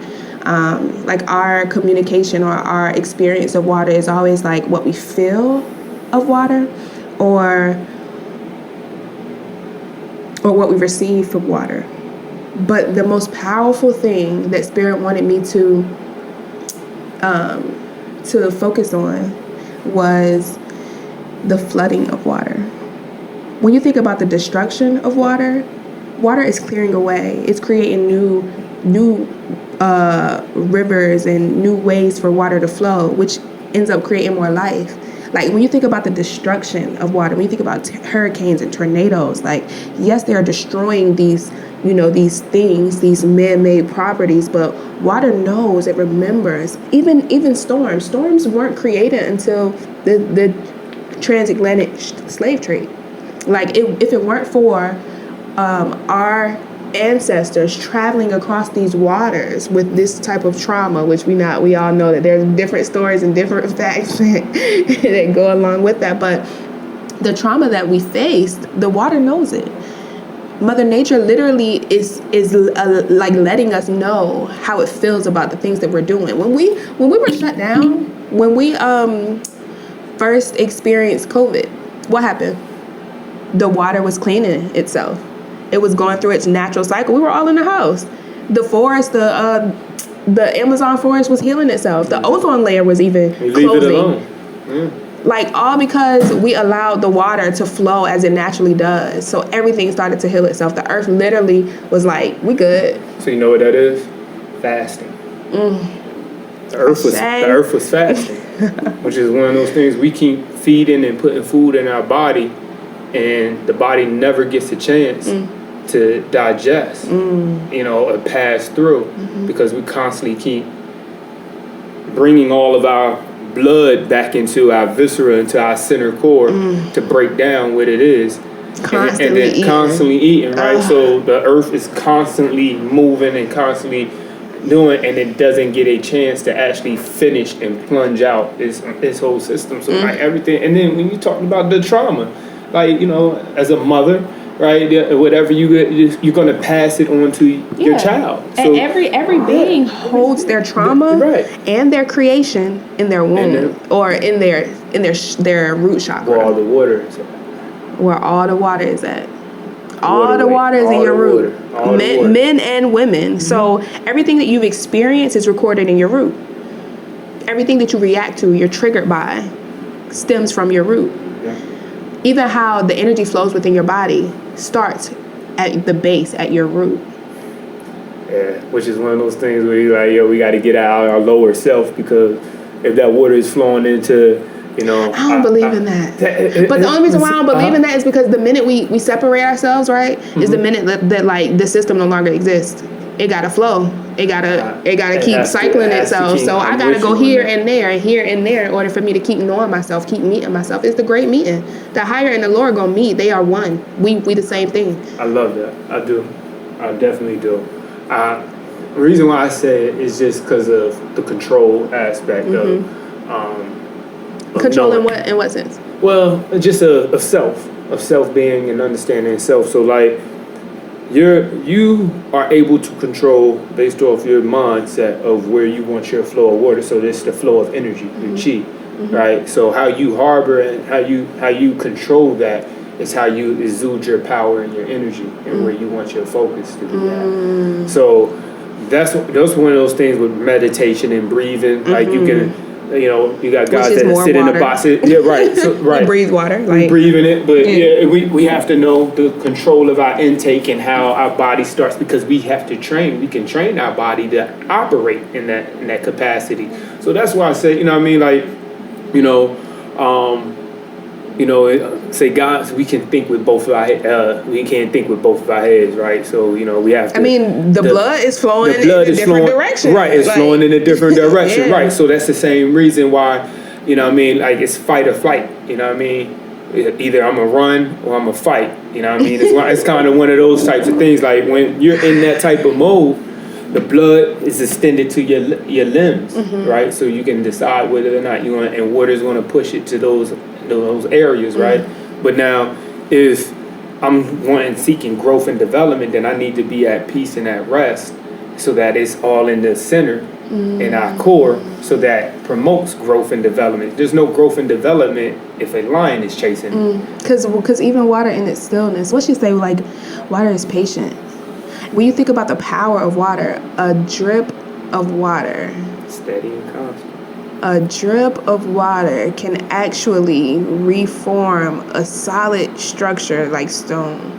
Like our communication or our experience of water is always like what we feel of water or what we receive from water. But the most powerful thing that Spirit wanted me to focus on was the flooding of water. When you think about the destruction of water, water is clearing away. It's creating new rivers and new ways for water to flow, which ends up creating more life. Like when you think about the destruction of water, when you think about hurricanes and tornadoes, like yes, they are destroying these things, these man-made properties, but water knows, it remembers. Even storms weren't created until the transatlantic slave trade. Like if it weren't for our ancestors traveling across these waters with this type of trauma, which we all know that there's different stories and different facts that go along with that, but the trauma that we faced, the water knows it. Mother Nature literally is like letting us know how it feels about the things that we're doing. When we were shut down, when we first experienced COVID, what happened? The water was cleaning itself. It was going through its natural cycle. We were all in the house. The forest, the Amazon forest was healing itself. The ozone layer was even closing. Leave it alone. Like all because we allowed the water to flow as it naturally does. So everything started to heal itself. The earth literally was like, we good. So you know what that is? Fasting. The earth was fasting, which is one of those things we keep feeding and putting food in our body, and the body never gets a chance to digest, or pass through, because we constantly keep bringing all of our blood back into our viscera, into our center core to break down what it is. Constantly eating, right? So the earth is constantly moving and constantly doing, and it doesn't get a chance to actually finish and plunge out its whole system. So like everything, and then when you talk about the trauma, like as a mother, right? Whatever you're going to pass it on to your child. So and every being holds their trauma and their creation in their womb or in their root chakra. Where all the water is at. Where all the water is at. All the water is in your root. Men and women. So everything that you've experienced is recorded in your root. Everything that you react to, you're triggered by, stems from your root. Even how the energy flows within your body starts at the base, at your root. Yeah, which is one of those things where you're like, we got to get out our lower self, because if that water is flowing into, I don't believe in that. But the only reason why I don't believe in that is because the minute we separate ourselves, right, is the minute that like the system no longer exists. It gotta flow. It gotta keep cycling itself. So I gotta go here and there and here and there in order for me to keep knowing myself, keep meeting myself. It's the great meeting. The higher and the lower gonna meet. They are one. We the same thing. I love that. I do. I definitely do. The reason why I say it is just because of the control aspect of control in what sense? Well, just of self being and understanding self. So like, you are able to control based off your mindset of where you want your flow of water. So this is the flow of energy, your chi, right? So how you harbor and how you control that is how you exude your power and your energy and where you want your focus to be at. So that's one of those things with meditation and breathing. Like you can. You got guys that sit in the box. Yeah, right. So, right. We breathe water. We breathe in it, but we have to know the control of our intake and how our body starts, because we have to train. We can train our body to operate in that capacity. So that's why I say, say God, we can think with both of our we can't think with both of our heads, right? So we have to. I mean, the blood is flowing in a different direction, right? It's flowing in a different direction, yeah. right? So that's the same reason why, like it's fight or flight. Either I'm gonna run or I'm gonna fight. It's kind of one of those types of things. Like when you're in that type of mode, the blood is extended to your limbs, right? So you can decide whether or not you want, and water is going to push it to those areas, right? But now, if I'm seeking growth and development, then I need to be at peace and at rest, so that it's all in the center, in our core, so that promotes growth and development. There's no growth and development if a lion is chasing. Because even water in its stillness, what you say, like, water is patient. When you think about the power of water, a drip of water, steady and constant. A drip of water can actually reform a solid structure like stone.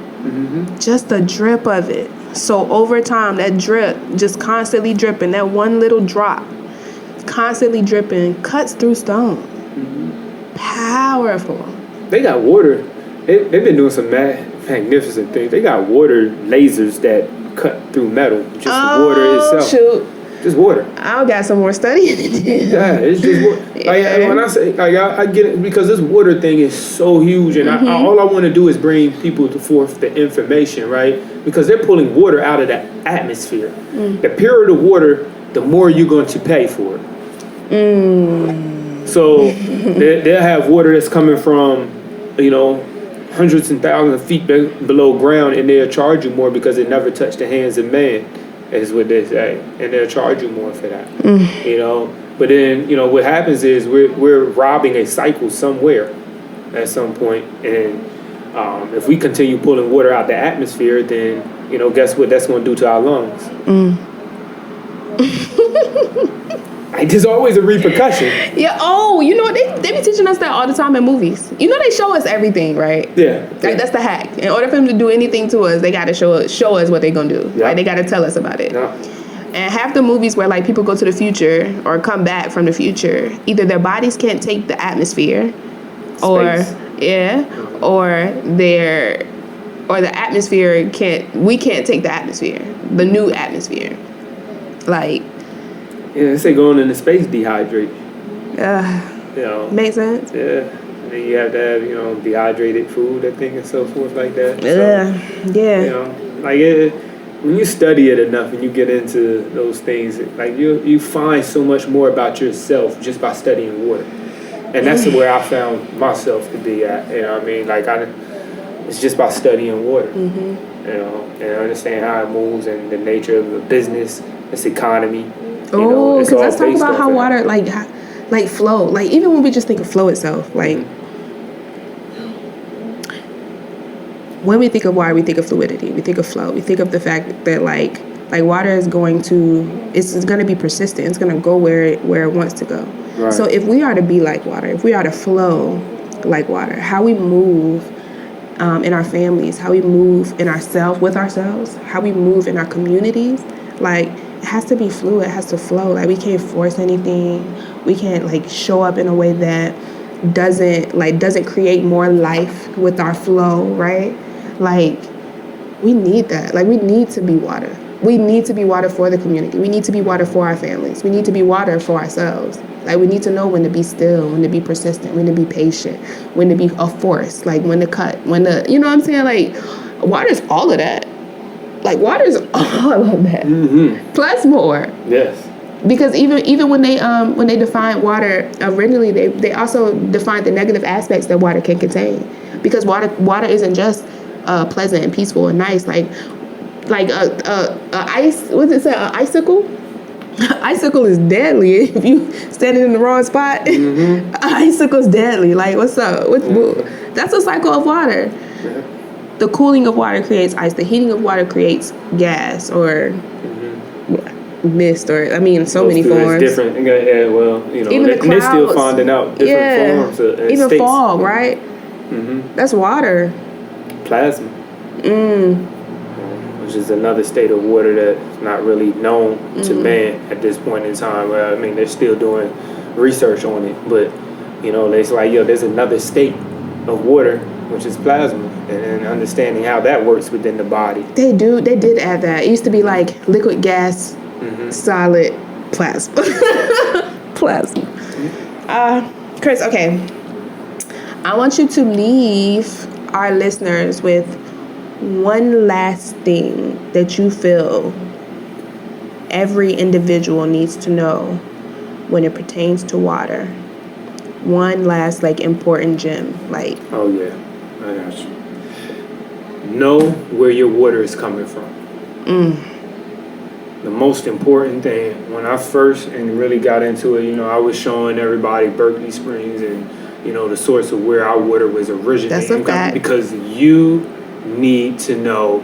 Just a drip of it. So over time, that drip, just constantly dripping, that one little drop, constantly dripping, cuts through stone. Powerful. They got water. They've been doing some magnificent things. They got water lasers that cut through metal. Just the water itself. Shoot. Just water. I got some more studying to do. Yeah, it's just water. Like, when I say, like, I get it, because this water thing is so huge, and all I want to do is bring people forth the information, right? Because they're pulling water out of the atmosphere. The purer the water, the more you're going to pay for it. So they'll have water that's coming from, hundreds and thousands of feet below ground, and they'll charge you more because it never touched the hands of man, is what they say, and they'll charge you more for that. But then what happens is we're robbing a cycle somewhere at some point, and if we continue pulling water out the atmosphere, then guess what that's going to do to our lungs. Like, there's always a repercussion. Yeah. Oh, they be teaching us that all the time in movies. They show us everything, right? Yeah. Like, that's the hack. In order for them to do anything to us, they got to show us what they're gonna do. Yeah. Like, they got to tell us about it. Yeah. And half the movies where, like, people go to the future or come back from the future, either their bodies can't take the atmosphere, or the atmosphere can't. We can't take the atmosphere, the new atmosphere. Like. Yeah, they say going into space dehydrate. Makes sense. Yeah. And then you have to have, dehydrated food, I think, and so forth like that. When you study it enough and you get into those things, like you find so much more about yourself just by studying water. And that's where I found myself to be at. It's just by studying water. And understand how it moves and the nature of the business, its economy. Because let's talk about how water like flow. Like, even when we just think of flow itself, like when we think of water, we think of fluidity, we think of flow, we think of the fact that like water is going to be persistent. It's going to go where it wants to go. Right. So if we are to be like water, if we are to flow like water, how we move in our families, how we move in ourselves, with ourselves, how we move in our communities, like, it has to be fluid. It has to flow. Like, we can't force anything. We can't show up in a way that doesn't create more life with our flow, right? Like, we need that. Like, we need to be water. We need to be water for the community. We need to be water for our families. We need to be water for ourselves. Like, we need to know when to be still, when to be persistent, when to be patient, when to be a force, like when to cut, when to, you know what I'm saying? Like, water is all of that. Like, water is all of that, plus more. Yes. Because even when they define water originally, they also defined the negative aspects that water can contain. Because water isn't just pleasant and peaceful and nice. Like ice. What's it say? An icicle. Icicle is deadly if you standing in the wrong spot. Icicle's deadly. Like, what's up? That's a cycle of water. Yeah. The cooling of water creates ice. The heating of water creates gas or mist, or so many forms. It's different. Even the clouds. And they're still finding out different forms. Even states. Fog, right? That's water. Plasma. Which is another state of water that's not really known to man at this point in time. They're still doing research on it, but it's like, there's another state of water, which is plasma, and understanding how that works within the body. They did add that. It used to be like liquid, gas, solid, plasma. Plasma. Chris, okay. I want you to leave our listeners with one last thing that you feel every individual needs to know when it pertains to water. One last, like, important gem, like. Oh yeah, I got you. Know where your water is coming from. The most important thing, when I first and really got into it, I was showing everybody Berkeley Springs and, the source of where our water was originating. That's a fact. Because you need to know,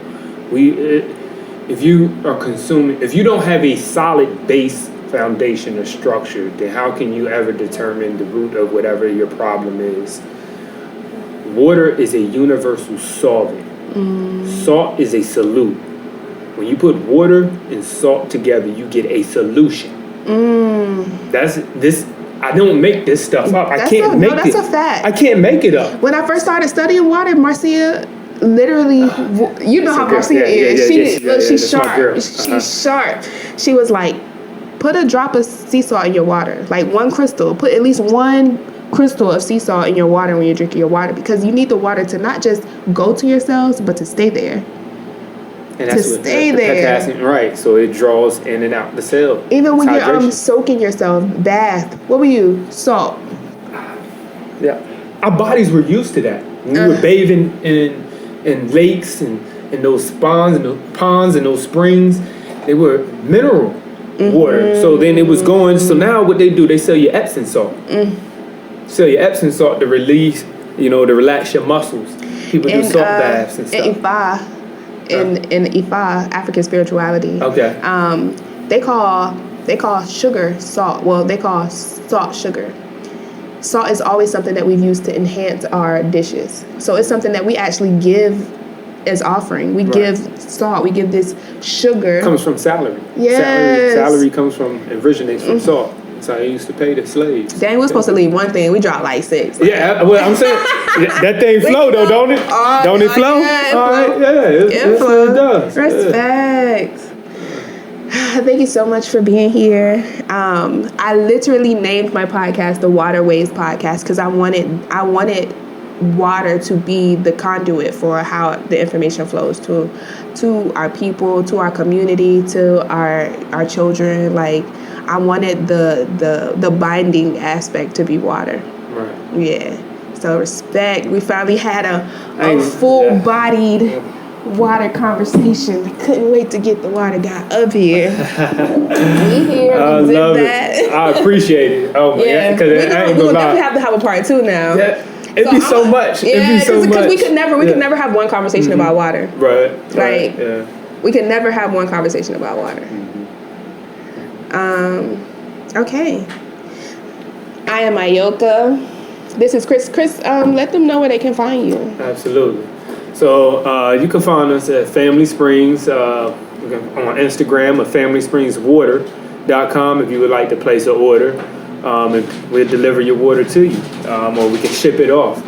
if you are consuming, if you don't have a solid base foundation or structure, then how can you ever determine the root of whatever your problem is? Water is a universal solvent. Salt is a solute. When you put water and salt together, you get a solution. That's this. I don't make this stuff up. That's a fact. I can't make it up. When I first started studying water, Marcia literally, how Marcia is. She's sharp. She's sharp. She was like, put a drop of sea salt in your water, like one crystal. Put at least one crystal of sea salt in your water when you're drinking your water, because you need the water to not just go to your cells, but to stay there. And that's what stay there. Potassium, right? So it draws in and out the cell. Even when you're soaking yourself, bath. What were you? Salt. Yeah, our bodies were used to that. We were bathing in lakes and those ponds and those ponds and those springs. They were mineral water. So then it was going. So now what they do, they sell you Epsom salt. Sell you Epsom salt to release, to relax your muscles. People do salt baths and stuff. In Ifa, African spirituality. Okay. They call sugar salt. Well, they call salt sugar. Salt is always something that we've used to enhance our dishes. So it's something that we actually give as offering. We give salt. We give this sugar. It comes from salary. Yes. Salary originates from salt. That's how they used to pay the slaves. Dang, we're supposed to leave one thing. We dropped like 6. Yeah, well, I'm saying that thing flow though, don't it? Don't it flow? Yeah, all right, it flows. It does. Respect. Thank you so much for being here. I literally named my podcast the Wata Waze podcast because I wanted water to be the conduit for how the information flows to our people, to our community, to our children. Like, I wanted the binding aspect to be water. Right. Yeah. So respect. We finally had a full-bodied water conversation. I couldn't wait to get the water guy up here. We here. I love it. I appreciate it. Oh my God. Because we'll definitely have to have a part 2 now. Yeah. It'd be so much. Yeah, because we could never have one conversation about water. Right. Like, we could never have one conversation about water. Okay. I am Ayoka. This is Chris. Chris, let them know where they can find you. Absolutely. So you can find us at Family Springs on Instagram at FamilySpringsWater.com if you would like to place an order. And we'll deliver your water to you, or we can ship it off.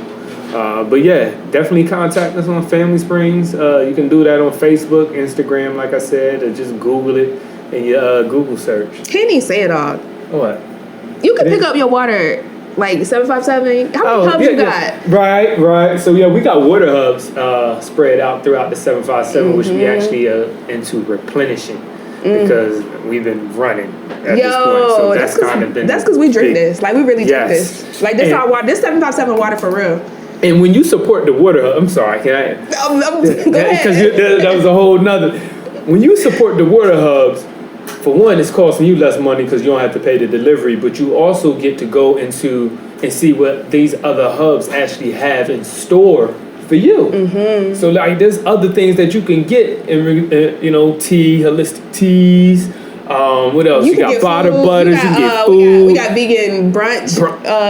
But yeah, definitely contact us on Family Springs. You can do that on Facebook, Instagram, like I said, or just Google it in your Google search. He didn't even say it all. What? You can pick up your water like 757. How many hubs you got? Right. So yeah, we got water hubs spread out throughout the 757, which we actually into replenishing. Because we've been running at this point, so that's kind of been. That's because we drink this. Like, we really drink this. Like, this our water. This 757 water for real. And when you support the water hub, I'm sorry, can I? Go ahead. Because that was a whole nother. When you support the water hubs, for one, it's costing you less money because you don't have to pay the delivery, but you also get to go into and see what these other hubs actually have in store for you. So like, there's other things that you can get in, tea, holistic teas, What else? You got bottled butters. You can get food. We got vegan brunch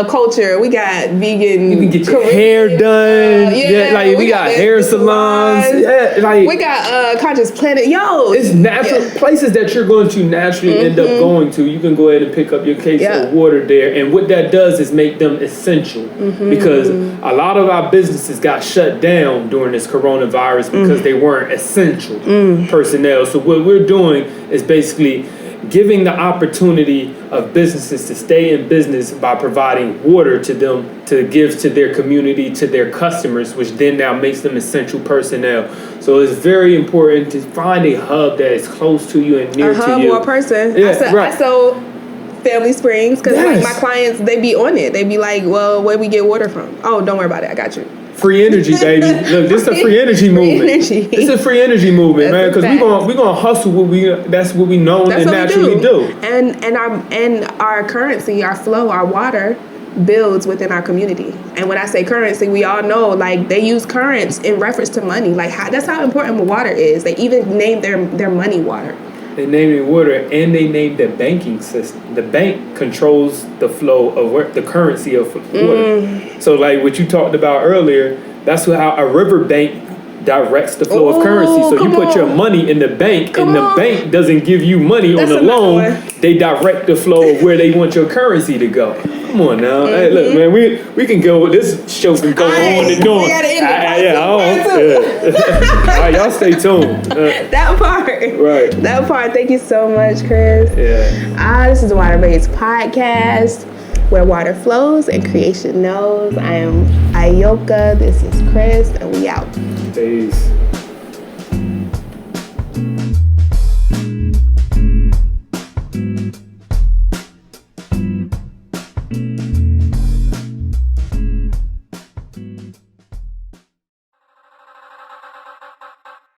culture. We got vegan. You can get your hair done. We got hair salons. We got Conscious Planet. Yo, it's natural places that you're going to naturally end up going to. You can go ahead and pick up your case of water there, and what that does is make them essential because a lot of our businesses got shut down during this coronavirus because they weren't essential personnel. So what we're doing is basically giving the opportunity of businesses to stay in business by providing water to them to give to their community, to their customers, which then now makes them essential personnel. So it's very important to find a hub that is close to you and near to you. A hub or a person. I sold Family Springs because my clients, they be on it. They be like, well, where we get water from? Oh, don't worry about it. I got you. Free energy, baby. Look, this is a free energy movement. This is a free energy movement, man. Because we gonna hustle that's what we know and naturally do. And our currency, our flow, our water builds within our community. And when I say currency, we all know like they use currents in reference to money. Like that's how important water is. They even name their money water. They named it water, and they named the banking system. The bank controls the flow of the currency of water. So, like what you talked about earlier, that's how a river bank directs the flow of currency. So you put your money in the bank, and the bank doesn't give you money on the loan. They direct the flow of where they want your currency to go. Come on now. Hey, look, man, we can go. This show can go on and on. All right, y'all stay tuned. That part. Right. That part. Thank you so much, Chris. Yeah. This is the Water Waze podcast, where water flows and creation knows. I am Ayoka. This is Chris, and we out. Peace.